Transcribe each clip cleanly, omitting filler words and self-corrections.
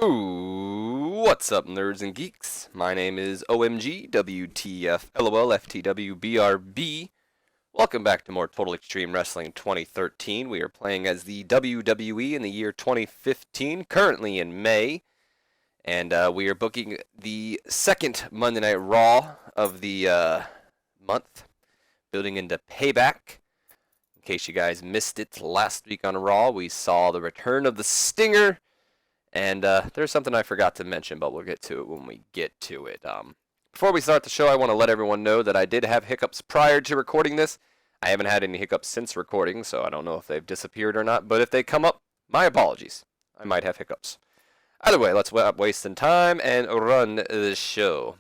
Ooh, what's up, nerds and geeks? My name is OMG, WTF, LOL, FTW, BRB. Welcome back to more Total Extreme Wrestling 2013. We are playing as the WWE in the year 2015, currently in May. And we are booking the second Monday Night Raw of the month, building into Payback. In case you guys missed it last week on Raw, we saw the return of the Stinger. And there's something I forgot to mention, but we'll get to it when we get to it. Before we start the show, I want to let everyone know that I did have hiccups prior to recording this. I haven't had any hiccups since recording, so I don't know if they've disappeared or not. But if they come up, my apologies. I might have hiccups. Either way, let's stop wasting time and run the show.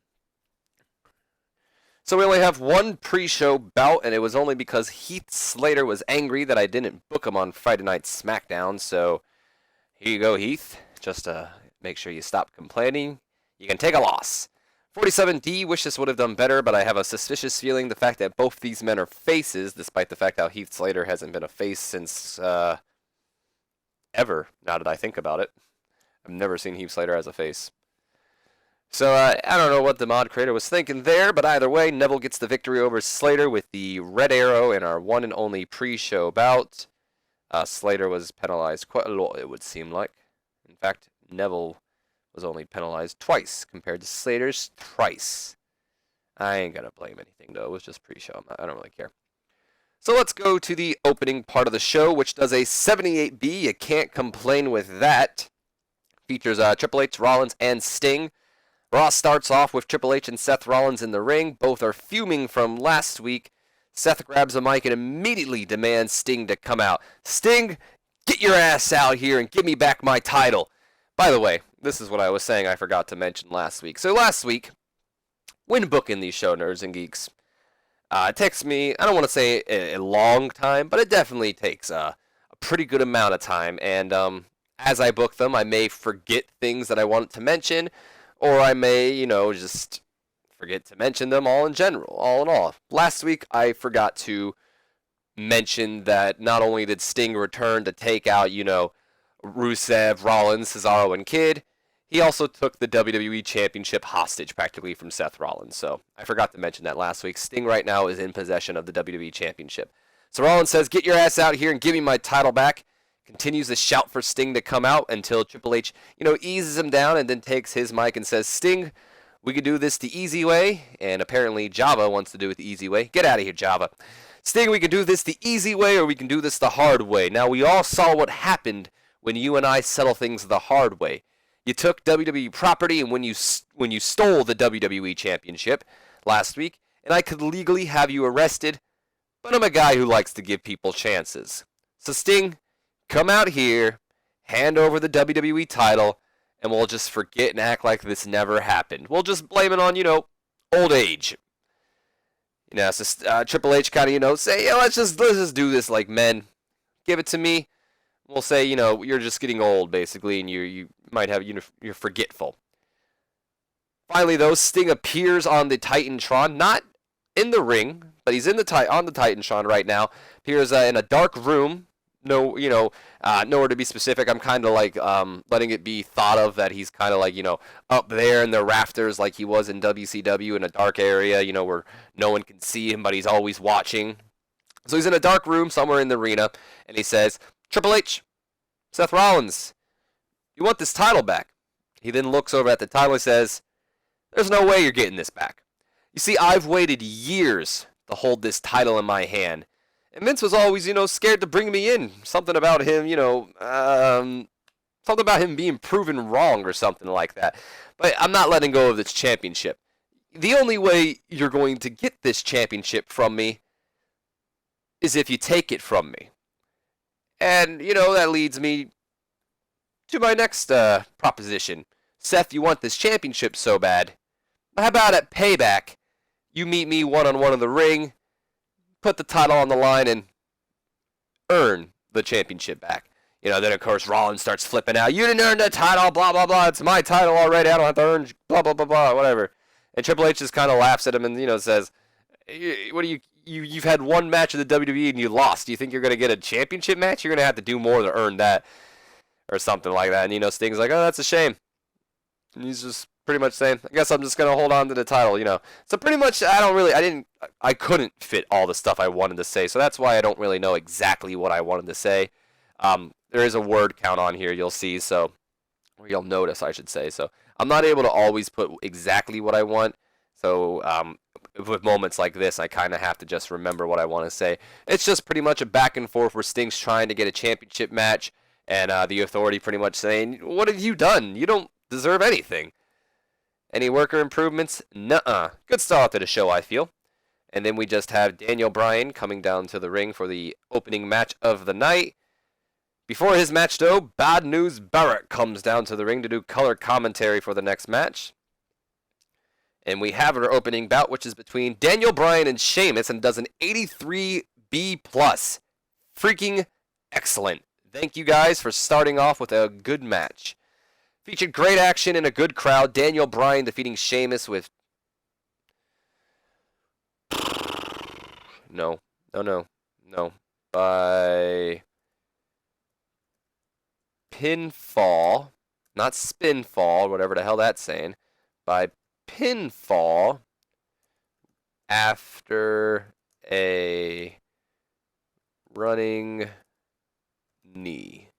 So we only have one pre-show bout, and it was only because Heath Slater was angry that I didn't book him on Friday Night SmackDown. So here you go, Heath. Just to make sure you stop complaining, you can take a loss. 47D wish this would have done better, but I have a suspicious feeling the fact that both these men are faces, despite the fact that Heath Slater hasn't been a face since ever, now that I think about it. I've never seen Heath Slater as a face. So I don't know what the mod creator was thinking there, but either way, Neville gets the victory over Slater with the red arrow in our one and only pre-show bout. Slater was penalized quite a lot, it would seem like. In fact, Neville was only penalized twice compared to Slater's thrice. I ain't gonna blame anything though, it was just pre-show, I don't really care. So let's go to the opening part of the show, which does a 78B, you can't complain with that. Features Triple H, Rollins, and Sting. Raw starts off with Triple H and Seth Rollins in the ring, both are fuming from last week. Seth grabs a mic and immediately demands Sting to come out. Sting, get your ass out here and give me back my title. By the way, this is what I was saying I forgot to mention last week. So last week, when booking these show, nerds and geeks, it takes me, I don't want to say a long time, but it definitely takes a pretty good amount of time. And as I book them, I may forget things that I want to mention, or I may, just forget to mention them all in general, all in all. Last week, I forgot to mention that not only did Sting return to take out, Rusev, Rollins, Cesaro, and Kidd, he also took the WWE Championship hostage practically from Seth Rollins. So I forgot to mention that last week. Sting right now is in possession of the WWE Championship. So Rollins says, get your ass out here and give me my title back. Continues to shout for Sting to come out until Triple H, eases him down and then takes his mic and says, Sting, we could do this the easy way. And apparently Java wants to do it the easy way. Get out of here, Java. Sting, we can do this the easy way or we can do this the hard way. Now, we all saw what happened when you and I settle things the hard way. You took WWE property and when you stole the WWE Championship last week, and I could legally have you arrested, but I'm a guy who likes to give people chances. So Sting, come out here, hand over the WWE title, and we'll just forget and act like this never happened. We'll just blame it on, old age. So Triple H kind of, say, yeah, let's just do this like men. Give it to me. We'll say, you're just getting old, basically, and you might have, you're forgetful. Finally, though, Sting appears on the Titantron, not in the ring, but he's on the Titantron right now. Appears in a dark room. No, nowhere to be specific. I'm kind of like letting it be thought of that he's kind of like, up there in the rafters like he was in WCW in a dark area, where no one can see him, but he's always watching. So he's in a dark room somewhere in the arena, and he says, Triple H, Seth Rollins, you want this title back. He then looks over at the title and says, there's no way you're getting this back. You see, I've waited years to hold this title in my hand. And Vince was always, scared to bring me in. Something about him, something about him being proven wrong or something like that. But I'm not letting go of this championship. The only way you're going to get this championship from me is if you take it from me. And, that leads me to my next proposition. Seth, you want this championship so bad. How about at Payback, you meet me one-on-one in the ring, put the title on the line, and earn the championship back. Then, of course, Rollins starts flipping out. You didn't earn the title, blah, blah, blah. It's my title already. I don't have to earn, blah, blah, blah, blah, whatever. And Triple H just kind of laughs at him and, says, what do you've had one match of the WWE and you lost. Do you think you're going to get a championship match? You're going to have to do more to earn that or something like that. And, Sting's like, oh, that's a shame. And he's just pretty much saying, I guess I'm just going to hold on to the title, you know. So pretty much, I couldn't fit all the stuff I wanted to say. So that's why I don't really know exactly what I wanted to say. There is a word count on here, you'll see, so, or you'll notice, I should say. So I'm not able to always put exactly what I want. So with moments like this, I kind of have to just remember what I want to say. It's just pretty much a back and forth where Sting's trying to get a championship match, and the Authority pretty much saying, what have you done? You don't deserve anything. Any worker improvements? Nuh-uh. Good start to the show, I feel. And then we just have Daniel Bryan coming down to the ring for the opening match of the night. Before his match, though, Bad News Barrett comes down to the ring to do color commentary for the next match. And we have our opening bout, which is between Daniel Bryan and Sheamus, and does an 83B+. Freaking excellent. Thank you guys for starting off with a good match. Featured great action and a good crowd. Daniel Bryan defeating Sheamus with... No. By... pinfall. Not spinfall, whatever the hell that's saying. By pinfall after a running knee.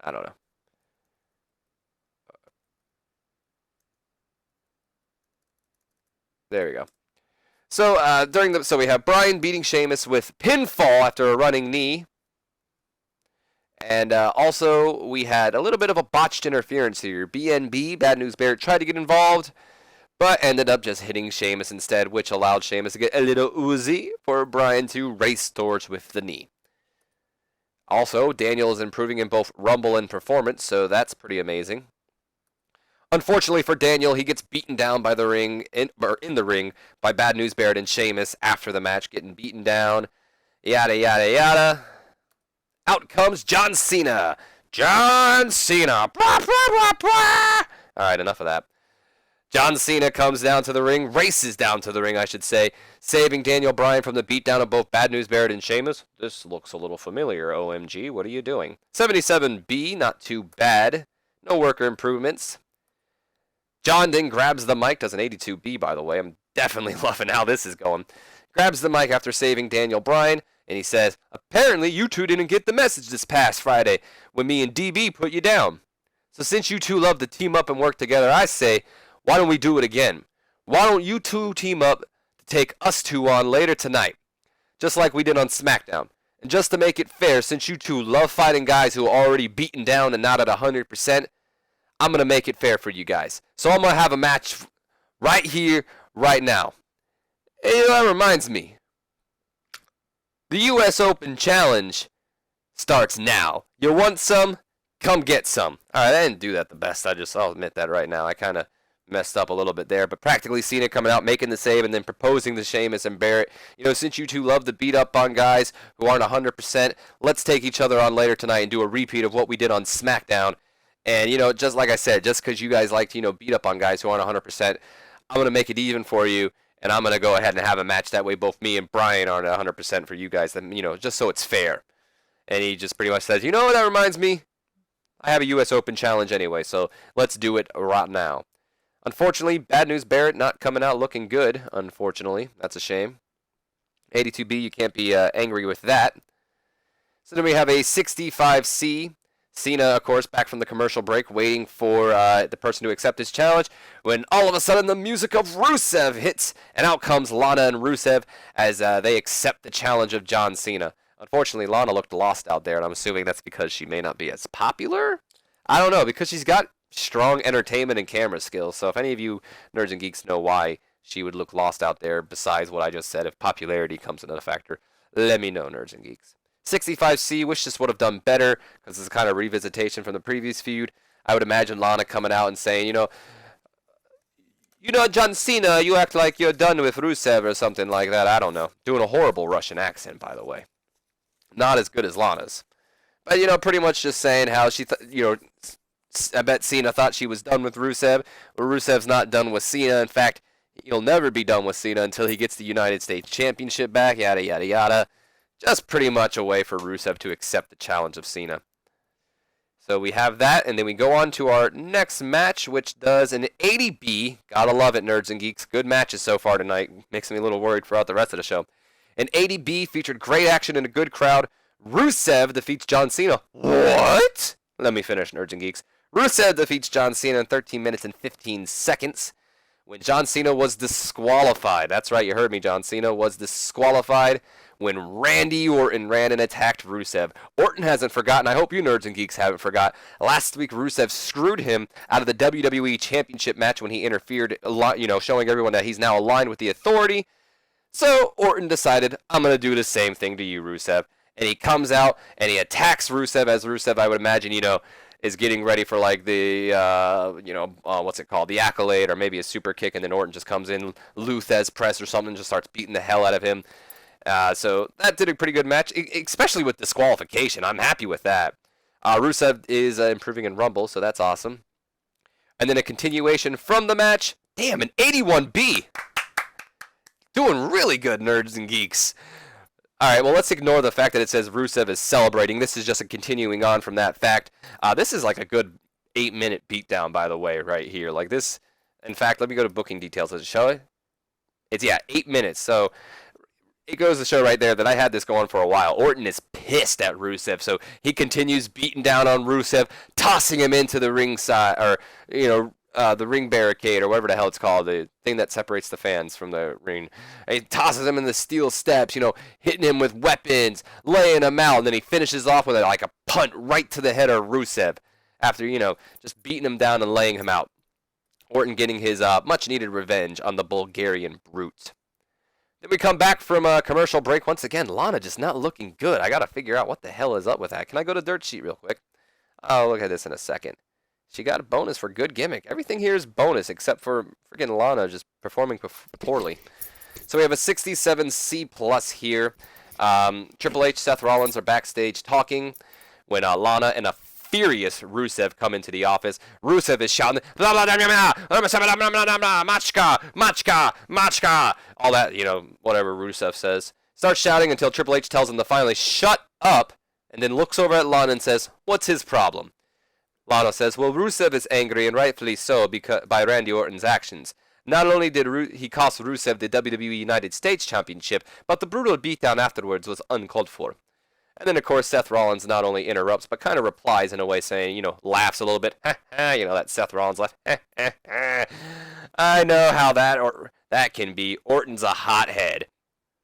I don't know. There we go. So we have Bryan beating Sheamus with pinfall after a running knee. And also, we had a little bit of a botched interference here. BNB, Bad News Barrett, tried to get involved, but ended up just hitting Sheamus instead, which allowed Sheamus to get a little oozy for Bryan to race towards with the knee. Also, Daniel is improving in both Rumble and Performance, so that's pretty amazing. Unfortunately for Daniel, he gets beaten down by in the ring by Bad News Barrett and Sheamus after the match, getting beaten down. Yada, yada, yada. Out comes John Cena. John Cena. Blah, blah, blah, blah. All right, enough of that. John Cena comes down to the ring, races down to the ring, I should say, saving Daniel Bryan from the beatdown of both Bad News Barrett and Sheamus. This looks a little familiar, OMG. What are you doing? 77B, not too bad. No worker improvements. John then grabs the mic, does an 82B, by the way. I'm definitely loving how this is going. Grabs the mic after saving Daniel Bryan, and he says, apparently you two didn't get the message this past Friday when me and DB put you down. So since you two love to team up and work together, I say, why don't we do it again? Why don't you two team up to take us two on later tonight? Just like we did on SmackDown. And just to make it fair, since you two love fighting guys who are already beaten down and not at 100%, I'm going to make it fair for you guys. So I'm going to have a match right here, right now. And you know, that reminds me. The US Open Challenge starts now. You want some? Come get some. Alright, I didn't do that the best. I'll admit that right now. I kind of messed up a little bit there. But practically Cena coming out, making the save, and then proposing to Sheamus and Barrett. You know, since you two love to beat up on guys who aren't 100%, let's take each other on later tonight and do a repeat of what we did on SmackDown. And, you know, just like I said, just because you guys like to, you know, beat up on guys who aren't 100%, I'm going to make it even for you. And I'm going to go ahead and have a match. That way both me and Bryan aren't 100% for you guys. And, you know, just so it's fair. And he just pretty much says, you know what that reminds me? I have a US Open Challenge anyway, so let's do it right now. Unfortunately, Bad News Barrett not coming out looking good, unfortunately. That's a shame. 82B, you can't be angry with that. So then we have a 65C. Cena, of course, back from the commercial break, waiting for the person to accept his challenge, when all of a sudden the music of Rusev hits, and out comes Lana and Rusev as they accept the challenge of John Cena. Unfortunately, Lana looked lost out there, and I'm assuming that's because she may not be as popular? I don't know, because she's got strong entertainment and camera skills, so if any of you nerds and geeks know why she would look lost out there, besides what I just said, if popularity comes into the factor, let me know, nerds and geeks. 65C, wish this would have done better, because it's kind of revisitation from the previous feud. I would imagine Lana coming out and saying, you know, John Cena, you act like you're done with Rusev or something like that. I don't know. Doing a horrible Russian accent, by the way. Not as good as Lana's. But, you know, pretty much just saying how she, I bet Cena thought she was done with Rusev. But Rusev's not done with Cena. In fact, he'll never be done with Cena until he gets the United States Championship back, yada, yada, yada. Just pretty much a way for Rusev to accept the challenge of Cena. So we have that, and then we go on to our next match, which does an 80B. Gotta love it, nerds and geeks. Good matches so far tonight. Makes me a little worried throughout the rest of the show. An 80B featured great action and a good crowd. Rusev defeats John Cena. What? Let me finish, nerds and geeks. Rusev defeats John Cena in 13 minutes and 15 seconds when John Cena was disqualified. That's right, you heard me. John Cena was disqualified when Randy Orton ran and attacked Rusev. Orton hasn't forgotten. I hope you nerds and geeks haven't forgot. Last week, Rusev screwed him out of the WWE Championship match when he interfered, showing everyone that he's now aligned with the Authority. So Orton decided, I'm going to do the same thing to you, Rusev. And he comes out and he attacks Rusev, as Rusev, I would imagine, is getting ready for like the, what's it called? The Accolade or maybe a super kick. And then Orton just comes in, Luthez press or something, just starts beating the hell out of him. So that did a pretty good match, especially with disqualification. I'm happy with that. Rusev is improving in Rumble, so that's awesome. And then a continuation from the match. Damn, an 81B. Doing really good, nerds and geeks. All right, well, let's ignore the fact that it says Rusev is celebrating. This is just a continuing on from that fact. This is like a good 8-minute beatdown, by the way, right here. Like this, in fact, let me go to booking details. Does it show it? It's, 8 minutes. So it goes to show right there that I had this going for a while. Orton is pissed at Rusev, so he continues beating down on Rusev, tossing him into the ring side, or, the ring barricade, or whatever the hell it's called, the thing that separates the fans from the ring. And he tosses him in the steel steps, hitting him with weapons, laying him out, and then he finishes off with like a punt right to the head of Rusev after, just beating him down and laying him out. Orton getting his much-needed revenge on the Bulgarian Brute. Then we come back from a commercial break. Once again, Lana just not looking good. I got to figure out what the hell is up with that. Can I go to Dirt Sheet real quick? I'll look at this in a second. She got a bonus for good gimmick. Everything here is bonus except for freaking Lana just performing poorly. So we have a 67C plus here. Triple H, Seth Rollins are backstage talking when Lana and a furious Rusev come into the office. Rusev is shouting, blah, blah, blah, blah, blah, machka, machka, machka. All that, whatever Rusev says. Starts shouting until Triple H tells him to finally shut up, and then looks over at Lana and says, what's his problem? Lana says, well, Rusev is angry, and rightfully so, by Randy Orton's actions. Not only did he cost Rusev the WWE United States Championship, but the brutal beatdown afterwards was uncalled for. And then, of course, Seth Rollins not only interrupts, but kind of replies in a way saying, laughs a little bit. That Seth Rollins laugh. I know how that can be. Orton's a hothead.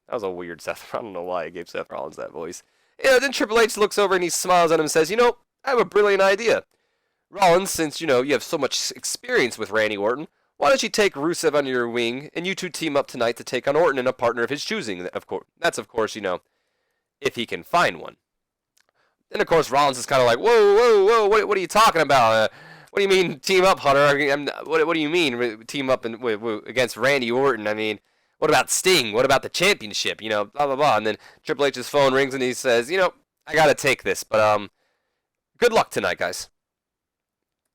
That was a weird Seth. I don't know why I gave Seth Rollins that voice. Then Triple H looks over and he smiles at him and says, I have a brilliant idea. Rollins, since, you have so much experience with Randy Orton, why don't you take Rusev under your wing and you two team up tonight to take on Orton and a partner of his choosing? Of course, that's, of course, if he can find one. Then, of course, Rollins is kind of like, whoa, what are you talking about? What do you mean team up, Hunter? What do you mean team up against Randy Orton? I mean, what about Sting? What about the championship? Blah, blah, blah. And then Triple H's phone rings and he says, I got to take this, but good luck tonight, guys.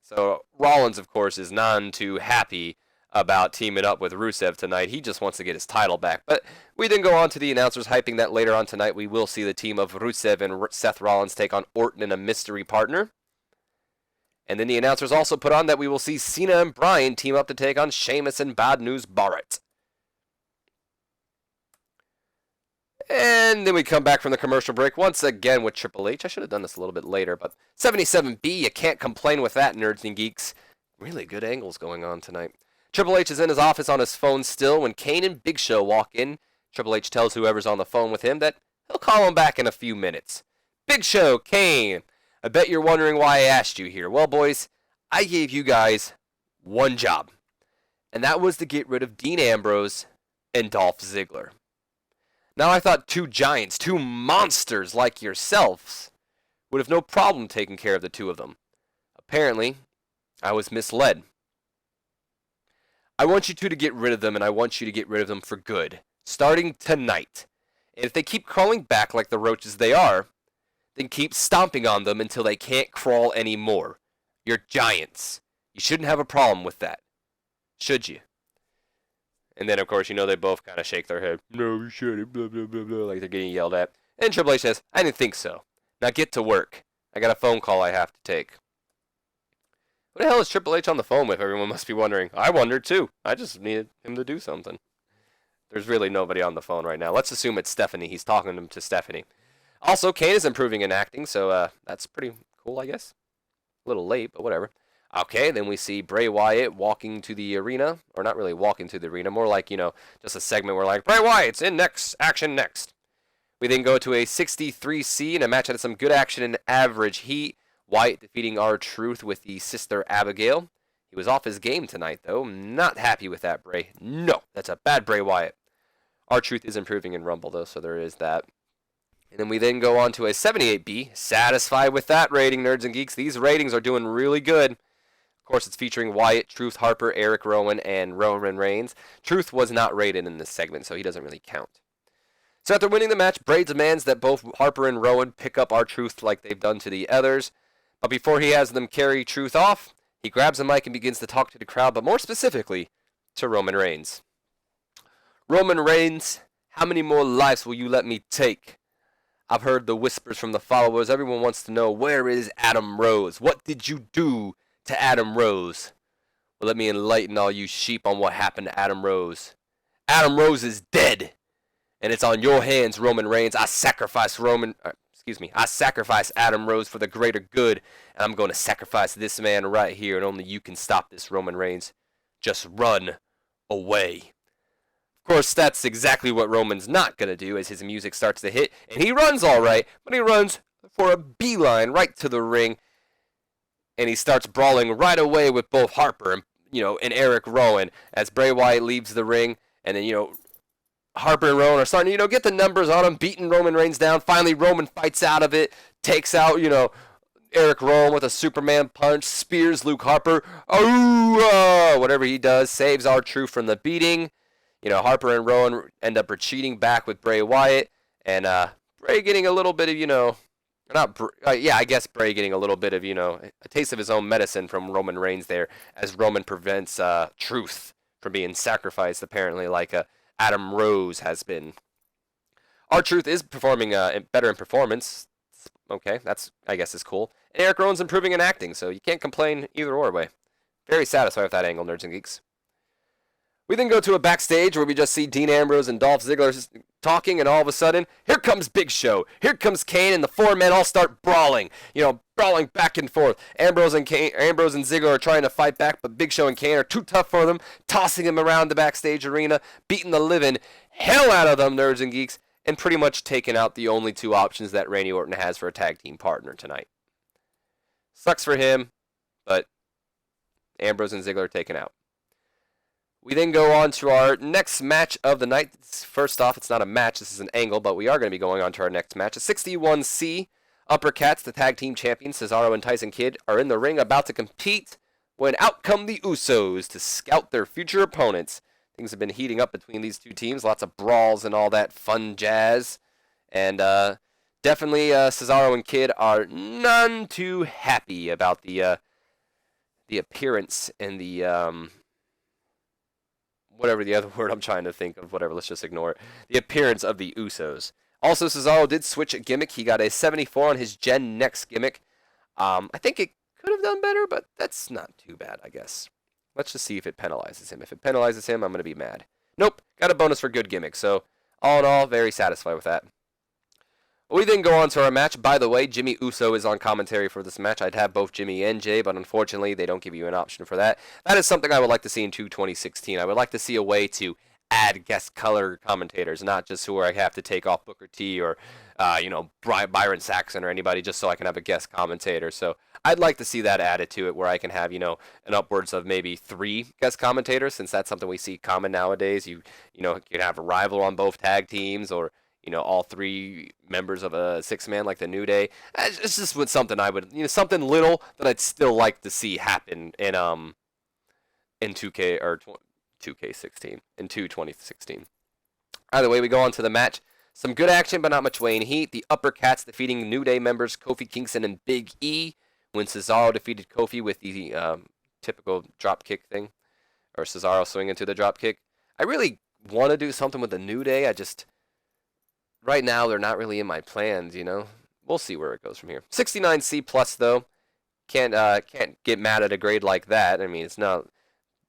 So Rollins, of course, is none too happy about teaming up with Rusev tonight. He just wants to get his title back. But we then go on to the announcers hyping that later on tonight we will see the team of Rusev and Seth Rollins take on Orton and a mystery partner. And then the announcers also put on that we will see Cena and Bryan team up to take on Sheamus and Bad News Barrett. And then we come back from the commercial break once again with Triple H. I should have done this a little bit later, but 77B, you can't complain with that, nerds and geeks. Really good angles going on tonight. Triple H is in his office on his phone still when Kane and Big Show walk in. Triple H tells whoever's on the phone with him that he'll call him back in a few minutes. Big Show, Kane, I bet you're wondering why I asked you here. Well, boys, I gave you guys one job, and that was to get rid of Dean Ambrose and Dolph Ziggler. Now, I thought two giants, two monsters like yourselves, would have no problem taking care of the two of them. Apparently, I was misled. I want you two to get rid of them, and I want you to get rid of them for good, starting tonight. And if they keep crawling back like the roaches they are, then keep stomping on them until they can't crawl anymore. You're giants. You shouldn't have a problem with that. Should you? And then, of course, they both kind of shake their head. No, you shouldn't, blah, blah, blah, blah, like they're getting yelled at. And Triple H says, I didn't think so. Now get to work. I got a phone call I have to take. What the hell is Triple H on the phone with? Everyone must be wondering. I wondered too. I just needed him to do something. There's really nobody on the phone right now. Let's assume it's Stephanie. He's talking to Stephanie. Also, Kane is improving in acting, so that's pretty cool, I guess. A little late, but whatever. Okay, then we see Bray Wyatt walking to the arena. Or not really walking to the arena. More like, just a segment where like, Bray Wyatt's in next. Action next. We then go to a 63C in a match that had some good action and average heat. Wyatt defeating R-Truth with the sister Abigail. He was off his game tonight, though. Not happy with that, Bray. No, that's a bad Bray Wyatt. R-Truth is improving in Rumble, though, so there is that. And then we then go on to a 78B. Satisfied with that rating, Nerds and Geeks. These ratings are doing really good. Of course, it's featuring Wyatt, Truth, Harper, Eric Rowan, and Roman Reigns. Truth was not rated in this segment, so he doesn't really count. So after winning the match, Bray demands that both Harper and Rowan pick up R-Truth like they've done to the others. But before he has them carry Truth off, he grabs a mic and begins to talk to the crowd, but more specifically, to Roman Reigns. Roman Reigns, how many more lives will you let me take? I've heard the whispers from the followers. Everyone wants to know, where is Adam Rose? What did you do to Adam Rose? Well, let me enlighten all you sheep on what happened to Adam Rose. Adam Rose is dead. And it's on your hands, Roman Reigns. I sacrifice Adam Rose for the greater good. And I'm going to sacrifice this man right here. And only you can stop this, Roman Reigns. Just run away. Of course, that's exactly what Roman's not going to do as his music starts to hit. And he runs all right, but he runs for a beeline right to the ring. And he starts brawling right away with both Harper and Eric Rowan as Bray Wyatt leaves the ring. And then, Harper and Rowan are starting to, get the numbers on him, beating Roman Reigns down. Finally, Roman fights out of it, takes out, Eric Rowan with a Superman punch, spears Luke Harper. Whatever he does, saves R-Truth from the beating. Harper and Rowan end up retreating back with Bray Wyatt. And Bray getting a little bit of, I guess Bray getting a little bit of, a taste of his own medicine from Roman Reigns there as Roman prevents Truth from being sacrificed, apparently, like Adam Rose has been. R-Truth is performing better in performance. Okay, that's, I guess, is cool. And Eric Rowan's improving in acting, so you can't complain either or way. Very satisfied with that angle, Nerds and Geeks. We then go to a backstage where we just see Dean Ambrose and Dolph Ziggler talking, and all of a sudden, here comes Big Show. Here comes Kane, and the four men all start brawling. Brawling back and forth. Ambrose and Ziggler are trying to fight back, but Big Show and Kane are too tough for them, tossing them around the backstage arena, beating the living hell out of them, Nerds and Geeks, and pretty much taking out the only two options that Randy Orton has for a tag team partner tonight. Sucks for him, but Ambrose and Ziggler are taken out. We then go on to our next match of the night. First off, it's not a match, this is an angle, but we are going to be going on to our next match. A 61C, Uppercats, the tag team champions, Cesaro and Tyson Kidd, are in the ring about to compete when out come the Usos to scout their future opponents. Things have been heating up between these two teams, lots of brawls and all that fun jazz. And definitely Cesaro and Kidd are none too happy about the appearance and the... whatever the other word I'm trying to think of, whatever, let's just ignore it. The appearance of the Usos. Also, Cesaro did switch a gimmick. He got a 74 on his Gen Next gimmick. I think it could have done better, but that's not too bad, I guess. Let's just see if it penalizes him. If it penalizes him, I'm going to be mad. Nope, got a bonus for good gimmick. So, all in all, very satisfied with that. We then go on to our match. By the way, Jimmy Uso is on commentary for this match. I'd have both Jimmy and Jay, but unfortunately, they don't give you an option for that. That is something I would like to see in 2016. I would like to see a way to add guest color commentators, not just who I have to take off Booker T or, Byron Saxon or anybody, just so I can have a guest commentator. So I'd like to see that added to it, where I can have, an upwards of maybe 3 guest commentators, since that's something we see common nowadays. You can have a rival on both tag teams, or all 3 members of a 6-man like the New Day. It's just with something I would, something little that I'd still like to see happen in 2K or 2K16 in 2016. Either way, we go on to the match. Some good action, but not much weighing heat. The Uppercats defeating New Day members Kofi Kingston and Big E, when Cesaro defeated Kofi with the typical drop kick thing, or Cesaro swinging to the drop kick. I really want to do something with the New Day. Right now, they're not really in my plans, Well, we'll see where it goes from here. 69 C plus though. Can't get mad at a grade like that. I mean, it's not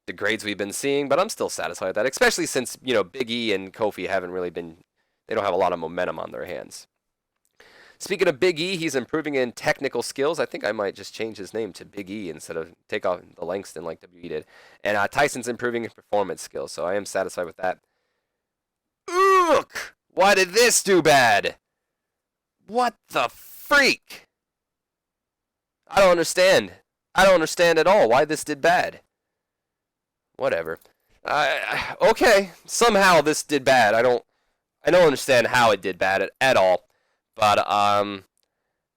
the grades we've been seeing, but I'm still satisfied with that, especially since, Big E and Kofi haven't really been, they don't have a lot of momentum on their hands. Speaking of Big E, he's improving in technical skills. I think I might just change his name to Big E instead of take off the Langston like WWE did. And Tyson's improving in performance skills, so I am satisfied with that. Ugh! Why did this do bad? What the freak? I don't understand. I don't understand at all why this did bad. Whatever. Okay, somehow this did bad. I don't understand how it did bad at all. But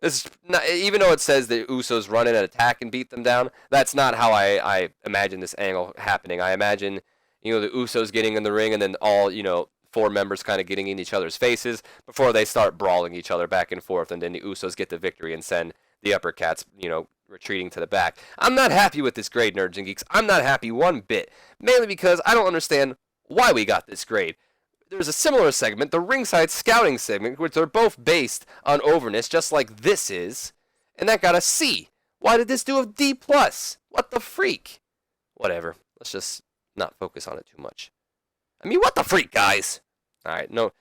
this is not, even though it says the Usos run in and attack and beat them down, that's not how I imagine this angle happening. I imagine, the Usos getting in the ring and then all, four members kind of getting in each other's faces before they start brawling each other back and forth, and then the Usos get the victory and send the Uppercats, retreating to the back. I'm not happy with this grade, Nerds and Geeks. I'm not happy one bit, mainly because I don't understand why we got this grade. There's a similar segment, the ringside scouting segment, which are both based on overness, just like this is, and that got a C. Why did this do a D+? What the freak? Whatever. Let's just not focus on it too much. I mean, what the freak, guys? Alright, no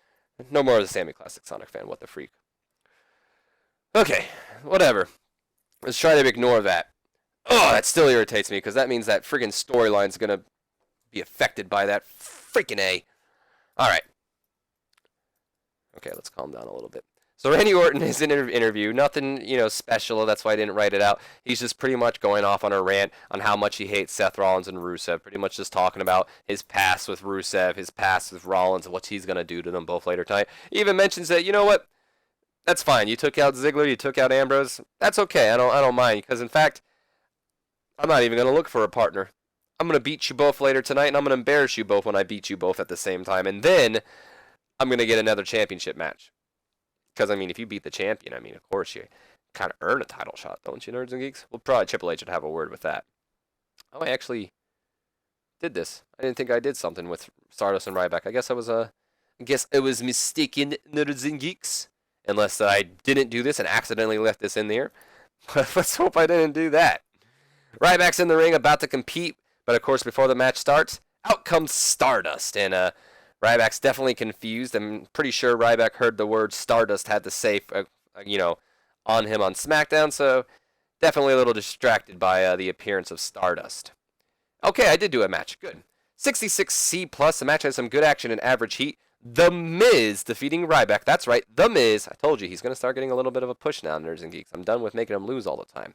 more of the Sammy Classic Sonic fan. What the freak? Okay, whatever. Let's try to ignore that. Oh, that still irritates me, because that means that friggin' storyline's gonna be affected by that freaking A. Alright. Okay, let's calm down a little bit. So Randy Orton is in an interview. Nothing, special. That's why I didn't write it out. He's just pretty much going off on a rant on how much he hates Seth Rollins and Rusev. Pretty much just talking about his past with Rusev, his past with Rollins, and what he's going to do to them both later tonight. He even mentions that, you know what? That's fine. You took out Ziggler. You took out Ambrose. That's okay. I don't mind. Because, in fact, I'm not even going to look for a partner. I'm going to beat you both later tonight, and I'm going to embarrass you both when I beat you both at the same time. And then I'm going to get another championship match. Because, I mean, if you beat the champion, of course you kind of earn a title shot, don't you, Nerds and Geeks? Well, probably Triple H would have a word with that. Oh, I actually did this. I didn't think I did something with Stardust and Ryback. I guess it was mistaken, Nerds and Geeks. Unless I didn't do this and accidentally left this in there. But let's hope I didn't do that. Ryback's in the ring, about to compete. But, of course, before the match starts, out comes Stardust. And Ryback's definitely confused. I'm pretty sure Ryback heard the word Stardust had the safe, on him on SmackDown. So, definitely a little distracted by the appearance of Stardust. Okay, I did do a match. Good. 66C+. The match had some good action and average heat. The Miz defeating Ryback. That's right, The Miz. I told you, he's going to start getting a little bit of a push now, Nerds and Geeks. I'm done with making him lose all the time.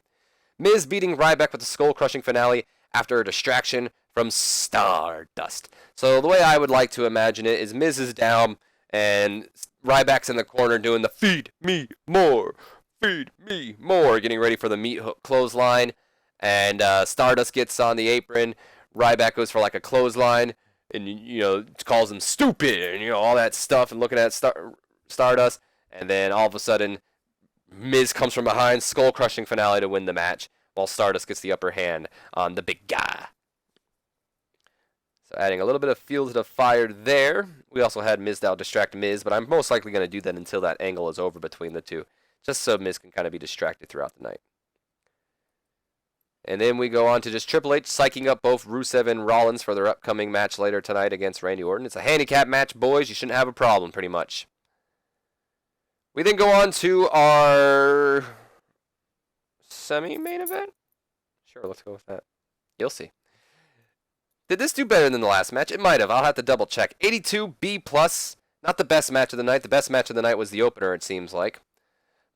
Miz beating Ryback with the skull-crushing finale after a distraction from Stardust. So the way I would like to imagine it is Miz is down, and Ryback's in the corner doing the feed me more, getting ready for the meat hook clothesline, and Stardust gets on the apron. Ryback goes for like a clothesline, and, calls him stupid, and, all that stuff, and looking at Stardust, and then all of a sudden, Miz comes from behind, skull-crushing finale to win the match, while Stardust gets the upper hand on the big guy. So adding a little bit of fuel to the fire there. We also had Mizdow distract Miz, but I'm most likely going to do that until that angle is over between the two, just so Miz can kind of be distracted throughout the night. And then we go on to just Triple H psyching up both Rusev and Rollins for their upcoming match later tonight against Randy Orton. It's a handicap match, boys. You shouldn't have a problem, pretty much. We then go on to our semi-main event? Sure, let's go with that. You'll see. Did this do better than the last match? It might have. I'll have to double check. 82 B+. Not the best match of the night. The best match of the night was the opener, it seems like.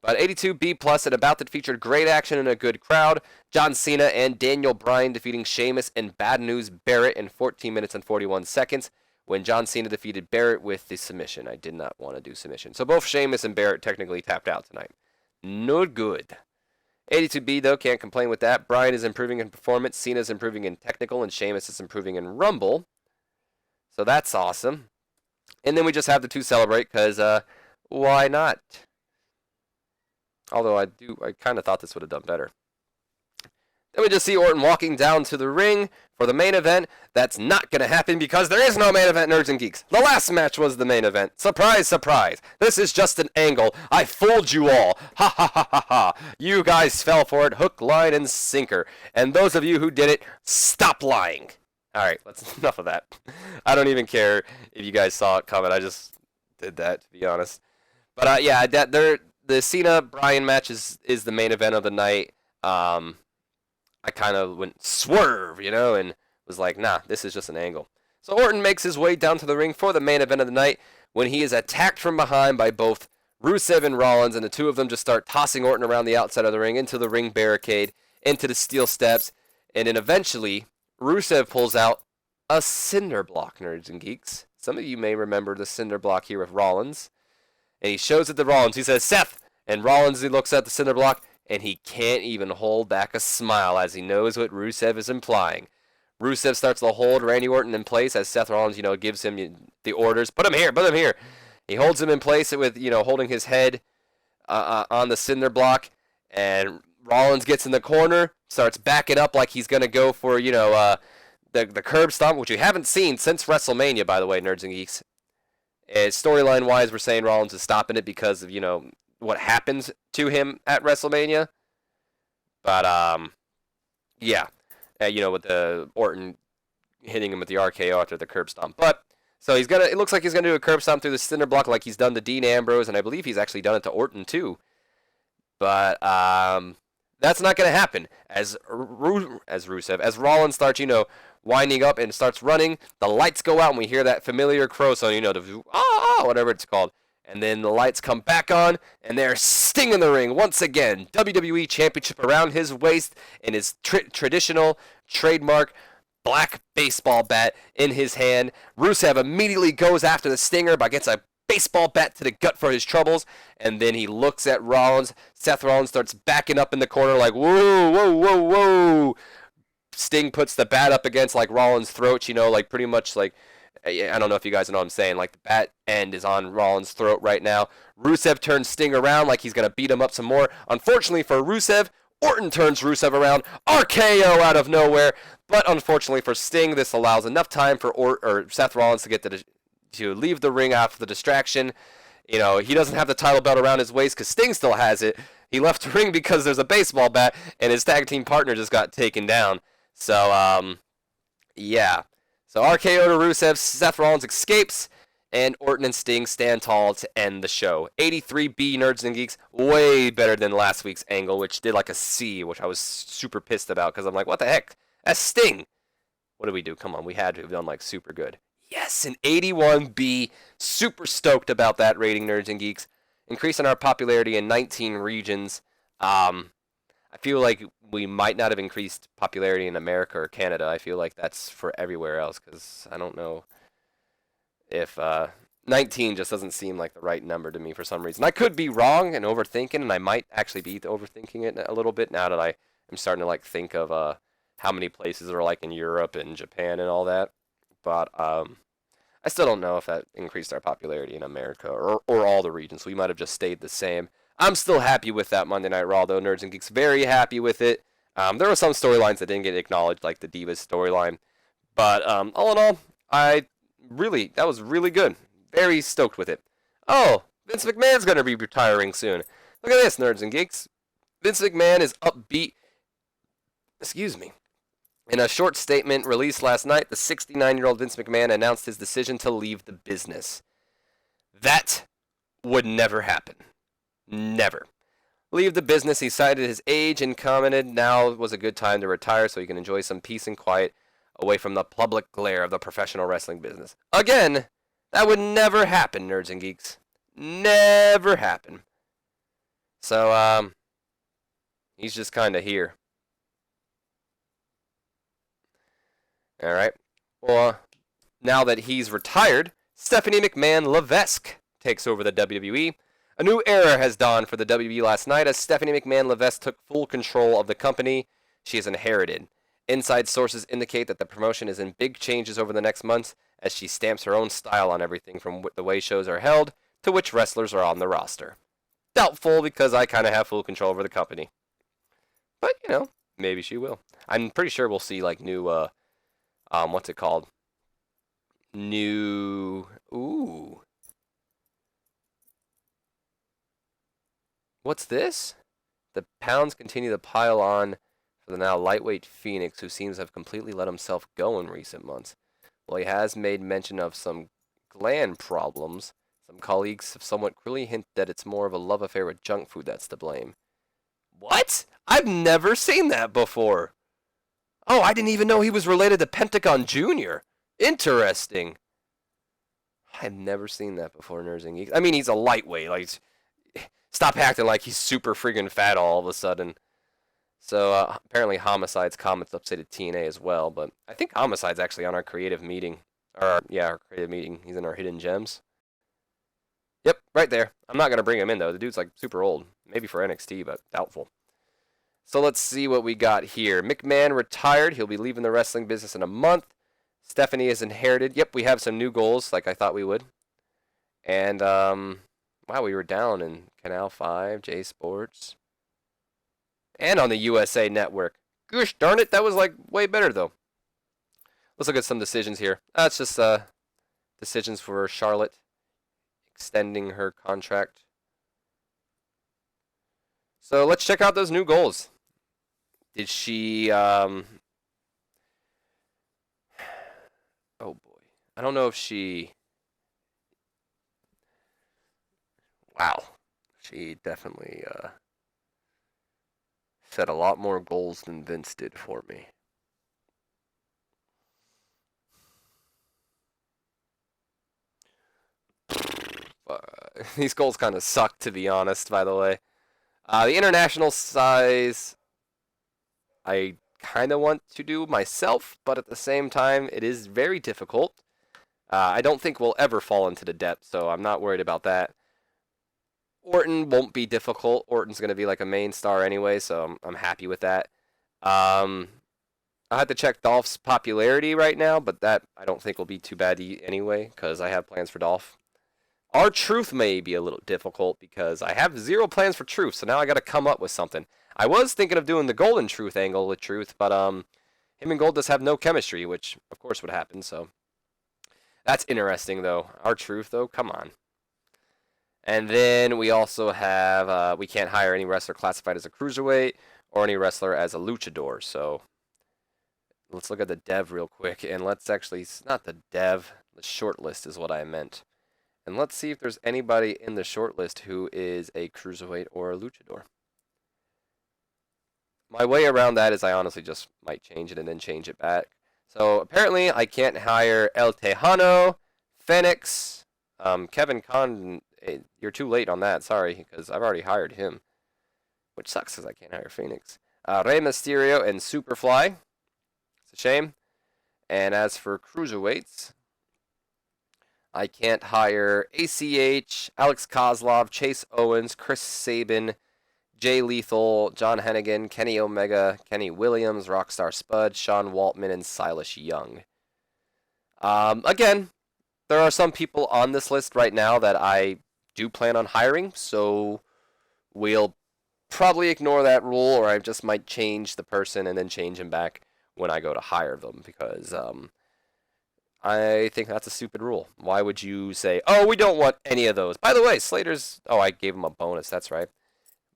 But 82 B+, and about that featured great action and a good crowd. John Cena and Daniel Bryan defeating Sheamus and Bad News Barrett in 14 minutes and 41 seconds. When John Cena defeated Barrett with the submission. I did not want to do submission. So both Sheamus and Barrett technically tapped out tonight. Not good. 82B, though, can't complain with that. Bryan is improving in performance. Cena's improving in technical. And Sheamus is improving in Rumble. So that's awesome. And then we just have the two celebrate because why not? Although I kind of thought this would have done better. Then we just see Orton walking down to the ring for the main event. That's not going to happen because there is no main event, Nerds and Geeks. The last match was the main event. Surprise, surprise. This is just an angle. I fooled you all. Ha ha ha ha ha. You guys fell for it, hook, line, and sinker. And those of you who did it, stop lying. All right, that's enough of that. I don't even care if you guys saw it coming. I just did that, to be honest. But yeah, the Cena-Bryan match is the main event of the night. I kind of went swerve, and was like, nah, this is just an angle. So Orton makes his way down to the ring for the main event of the night when he is attacked from behind by both Rusev and Rollins, and the two of them just start tossing Orton around the outside of the ring, into the ring barricade, into the steel steps, and then eventually Rusev pulls out a cinder block, Nerds and Geeks. Some of you may remember the cinder block here with Rollins. And he shows it to Rollins. He says, Seth! And Rollins, he looks at the cinder block, and he can't even hold back a smile as he knows what Rusev is implying. Rusev starts to hold Randy Orton in place as Seth Rollins, gives him the orders. Put him here, put him here. He holds him in place with, holding his head on the cinder block. And Rollins gets in the corner, starts backing up like he's going to go for, the curb stomp, which we haven't seen since WrestleMania, by the way, Nerds and Geeks. Storyline-wise, we're saying Rollins is stopping it because of, what happens to him at WrestleMania. But, yeah. With the Orton hitting him with the RKO after the curb stomp. But, so it looks like he's going to do a curb stomp through the cinder block like he's done to Dean Ambrose, and I believe he's actually done it to Orton, too. But, that's not going to happen. As Rollins starts, winding up and starts running, the lights go out and we hear that familiar crow song, the whatever it's called. And then the lights come back on, and there's Sting in the ring once again. WWE Championship around his waist and his traditional trademark black baseball bat in his hand. Rusev immediately goes after the Stinger by gets a baseball bat to the gut for his troubles, and then he looks at Rollins. Seth Rollins starts backing up in the corner like, whoa, whoa, whoa, whoa. Sting puts the bat up against like Rollins' throat, like pretty much like, I don't know if you guys know what I'm saying, like the bat end is on Rollins' throat right now. Rusev turns Sting around like he's going to beat him up some more. Unfortunately for Rusev, Orton turns Rusev around, RKO out of nowhere. But unfortunately for Sting, this allows enough time for Seth Rollins to get to leave the ring after the distraction. He doesn't have the title belt around his waist because Sting still has it. He left the ring because there's a baseball bat, and his tag team partner just got taken down. So, yeah. So RKO to Rusev, Seth Rollins escapes, and Orton and Sting stand tall to end the show. 83B, Nerds and Geeks, way better than last week's angle, which did like a C, which I was super pissed about, because I'm like, what the heck? That's Sting. What did we do? Come on, we had to have done like super good. Yes, an 81B, super stoked about that rating, Nerds and Geeks. Increasing our popularity in 19 regions. I feel like we might not have increased popularity in America or Canada. I feel like that's for everywhere else, because I don't know if 19 just doesn't seem like the right number to me for some reason. I could be wrong and overthinking, and I might actually be overthinking it a little bit now that I am starting to think of how many places are like in Europe and Japan and all that. But I still don't know if that increased our popularity in America or all the regions. We might have just stayed the same. I'm still happy with that Monday Night Raw, though, Nerds and Geeks. Very happy with it. There were some storylines that didn't get acknowledged, like the Divas storyline. But all in all, that was really good. Very stoked with it. Oh, Vince McMahon's going to be retiring soon. Look at this, Nerds and Geeks. Vince McMahon is upbeat. Excuse me. In a short statement released last night, the 69-year-old Vince McMahon announced his decision to leave the business. That would never happen. Never. Leave the business, he cited his age and commented now was a good time to retire so he can enjoy some peace and quiet away from the public glare of the professional wrestling business. Again, that would never happen, Nerds and Geeks. Never happen. So, he's just kind of here. Alright. Well, now that he's retired, Stephanie McMahon Levesque takes over the WWE. A new era has dawned for the WWE last night as Stephanie McMahon Levesque took full control of the company she has inherited. Inside sources indicate that the promotion is in big changes over the next months as she stamps her own style on everything from the way shows are held to which wrestlers are on the roster. Doubtful because I kind of have full control over the company. But, Maybe she will. I'm pretty sure we'll see like new what's it called? New ooh. What's this? The pounds continue to pile on for the now lightweight Phoenix, who seems to have completely let himself go in recent months. While he has made mention of some gland problems, some colleagues have somewhat cruelly hinted that it's more of a love affair with junk food that's to blame. What? I've never seen that before. Oh, I didn't even know he was related to Pentagon Jr. Interesting. I've never seen that before, Nursing. I mean, he's a lightweight. Like, stop acting like he's super freaking fat all of a sudden. So apparently, Homicide's comments updated TNA as well. But I think Homicide's actually on our creative meeting. Our creative meeting. He's in our hidden gems. Yep, right there. I'm not gonna bring him in though. The dude's like super old. Maybe for NXT, but doubtful. So let's see what we got here. McMahon retired. He'll be leaving the wrestling business in a month. Stephanie is inherited. Yep, we have some new goals, like I thought we would. And wow, we were down in Canal 5, J Sports, and on the USA Network. Gosh darn it, that was like way better though. Let's look at some decisions here. That's just decisions for Charlotte extending her contract. So let's check out those new goals. Did she oh boy. I don't know if she wow. She definitely set a lot more goals than Vince did for me. These goals kind of suck, to be honest, by the way. The international size, I kind of want to do myself, but at the same time, it is very difficult. I don't think we'll ever fall into the depth, so I'm not worried about that. Orton won't be difficult. Orton's going to be like a main star anyway, so I'm happy with that. I have to check Dolph's popularity right now, but that I don't think will be too bad anyway, because I have plans for Dolph. R-Truth may be a little difficult because I have zero plans for Truth, so now I got to come up with something. I was thinking of doing the Golden Truth angle with Truth, but him and Goldust have no chemistry, which of course would happen. So that's interesting, though. R-Truth, though, come on. And then we also have we can't hire any wrestler classified as a cruiserweight or any wrestler as a luchador. So let's look at the dev real quick, and let's actually not the dev, the short list is what I meant. And let's see if there's anybody in the shortlist who is a cruiserweight or a luchador. My way around that is I honestly just might change it and then change it back. So apparently I can't hire El Tejano, Phoenix, Kevin Conn. You're too late on that, sorry, because I've already hired him. Which sucks because I can't hire Phoenix. Rey Mysterio and Superfly. It's a shame. And as for cruiserweights, I can't hire ACH, Alex Kozlov, Chase Owens, Chris Sabin, Jay Lethal, John Hennigan, Kenny Omega, Kenny Williams, Rockstar Spud, Sean Waltman, and Silas Young. Again, there are some people on this list right now that I do plan on hiring, so we'll probably ignore that rule, or I just might change the person and then change him back when I go to hire them, because I think that's a stupid rule. Why would you say, oh, we don't want any of those? By the way, Slater's... Oh, I gave him a bonus. That's right.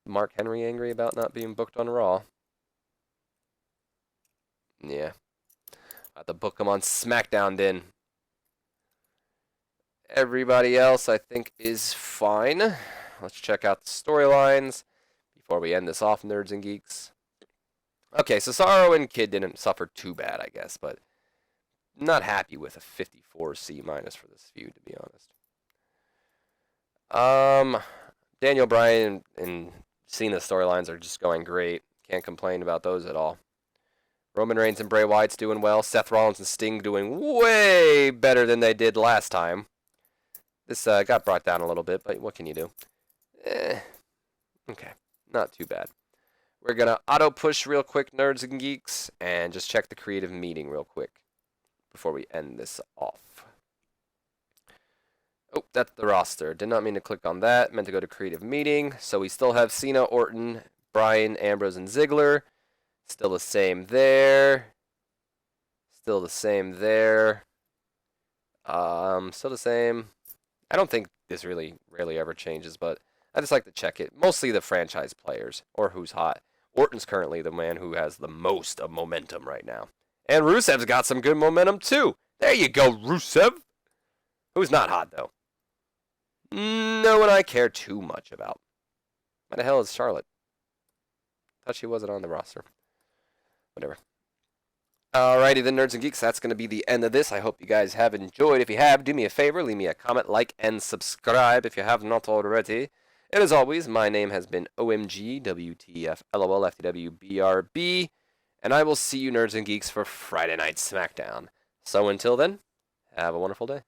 Mark Henry angry about not being booked on Raw. Yeah. I have to book him on SmackDown then. Everybody else, I think, is fine. Let's check out the storylines before we end this off, Nerds and Geeks. Okay, Cesaro and Kid didn't suffer too bad, I guess, but not happy with a 54 C- for this feud, to be honest. Daniel Bryan and Cena storylines are just going great. Can't complain about those at all. Roman Reigns and Bray Wyatt's doing well. Seth Rollins and Sting doing way better than they did last time. This got brought down a little bit, but what can you do? Okay, not too bad. We're going to auto-push real quick, Nerds and Geeks, and just check the creative meeting real quick before we end this off. Oh, that's the roster. Did not mean to click on that. Meant to go to creative meeting. So we still have Cena, Orton, Bryan, Ambrose, and Ziggler. Still the same there. Still the same there. Still the same. I don't think this really rarely ever changes, but I just like to check it. Mostly the franchise players or who's hot. Orton's currently the man who has the most of momentum right now. And Rusev's got some good momentum too. There you go, Rusev. Who's not hot though? No one I care too much about. What the hell is Charlotte? Thought she wasn't on the roster. Whatever. Alrighty then, Nerds and Geeks, that's going to be the end of this. I hope you guys have enjoyed. If you have, do me a favor, leave me a comment, like, and subscribe if you have not already. And as always, my name has been OMG, WTF, LOL, FTW, BRB, and I will see you Nerds and Geeks for Friday Night SmackDown. So until then, have a wonderful day.